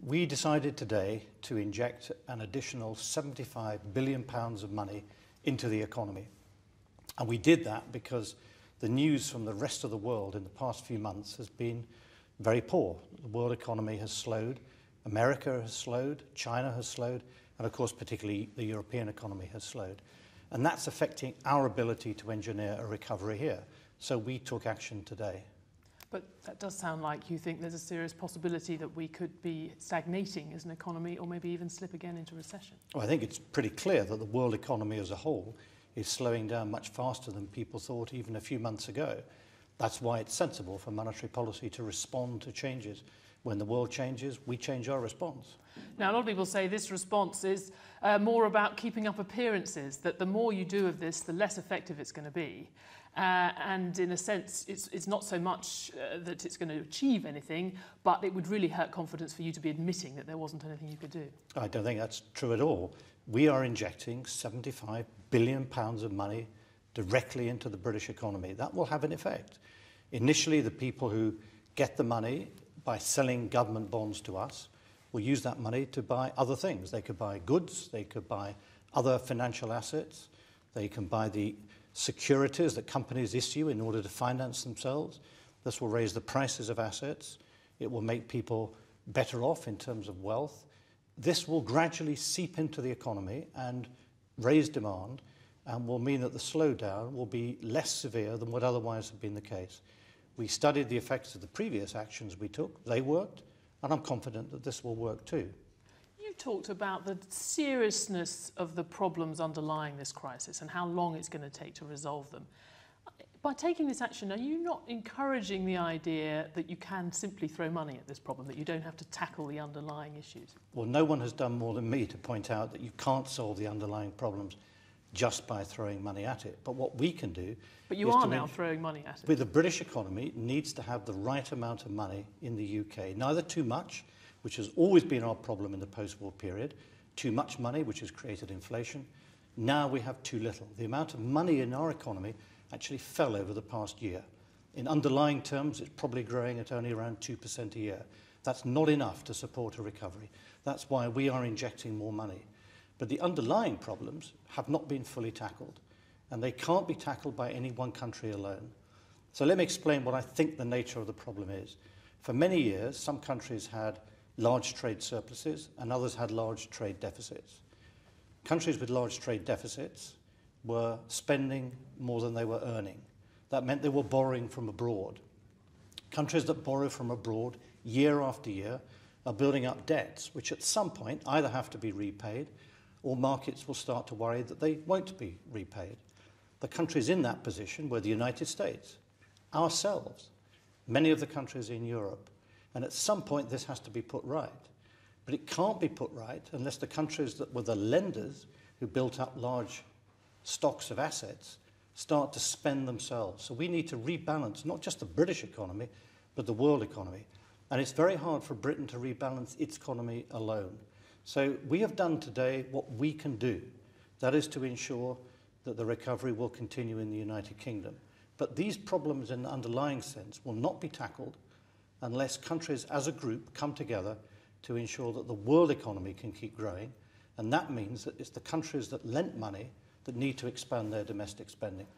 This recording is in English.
We decided today to inject an additional £75 billion of money into the economy. And we did that because the news from the rest of the world in the past few months has been very poor. The world economy has slowed, America has slowed, China has slowed, and of course particularly the European economy has slowed. And that's affecting our ability to engineer a recovery here. So we took action today. But that does sound like you think there's a serious possibility that we could be stagnating as an economy or maybe even slip again into recession. Well, I think it's pretty clear that the world economy as a whole is slowing down much faster than people thought even a few months ago. That's why it's sensible for monetary policy to respond to changes. When the world changes, we change our response. Now, a lot of people say this response is more about keeping up appearances, that the more you do of this, the less effective it's going to be. And in a sense, it's not so much that it's going to achieve anything, but it would really hurt confidence for you to be admitting that there wasn't anything you could do. I don't think that's true at all. We are injecting £75 billion of money directly into the British economy. That will have an effect. Initially, the people who get the money by selling government bonds to us will use that money to buy other things. They could buy goods, they could buy other financial assets, they can buy the securities that companies issue in order to finance themselves. This will raise the prices of assets. It will make people better off in terms of wealth. This will gradually seep into the economy and raise demand and will mean that the slowdown will be less severe than would otherwise have been the case. We studied the effects of the previous actions we took. They worked, and I'm confident that this will work too. You talked about the seriousness of the problems underlying this crisis and how long it's going to take to resolve them. By taking this action, are you not encouraging the idea that you can simply throw money at this problem, that you don't have to tackle the underlying issues? Well, no one has done more than me to point out that you can't solve the underlying problems just by throwing money at it. But what we can do... But you are now throwing money at it. With the British economy, it needs to have the right amount of money in the UK. Neither too much, which has always been our problem in the post-war period, too much money, which has created inflation. Now we have too little. The amount of money in our economy actually fell over the past year. In underlying terms, it's probably growing at only around 2% a year. That's not enough to support a recovery. That's why we are injecting more money. But the underlying problems have not been fully tackled, and they can't be tackled by any one country alone. So let me explain what I think the nature of the problem is. For many years, some countries had large trade surpluses and others had large trade deficits. Countries with large trade deficits were spending more than they were earning. That meant they were borrowing from abroad. Countries that borrow from abroad year after year are building up debts, which at some point either have to be repaid or markets will start to worry that they won't be repaid. The countries in that position were the United States, ourselves, many of the countries in Europe. And at some point this has to be put right. But it can't be put right unless the countries that were the lenders who built up large stocks of assets start to spend themselves. So we need to rebalance not just the British economy, but the world economy. And it's very hard for Britain to rebalance its economy alone. So we have done today what we can do. That is to ensure that the recovery will continue in the United Kingdom. But these problems in the underlying sense will not be tackled unless countries as a group come together to ensure that the world economy can keep growing. And that means that it's the countries that lent money that need to expand their domestic spending.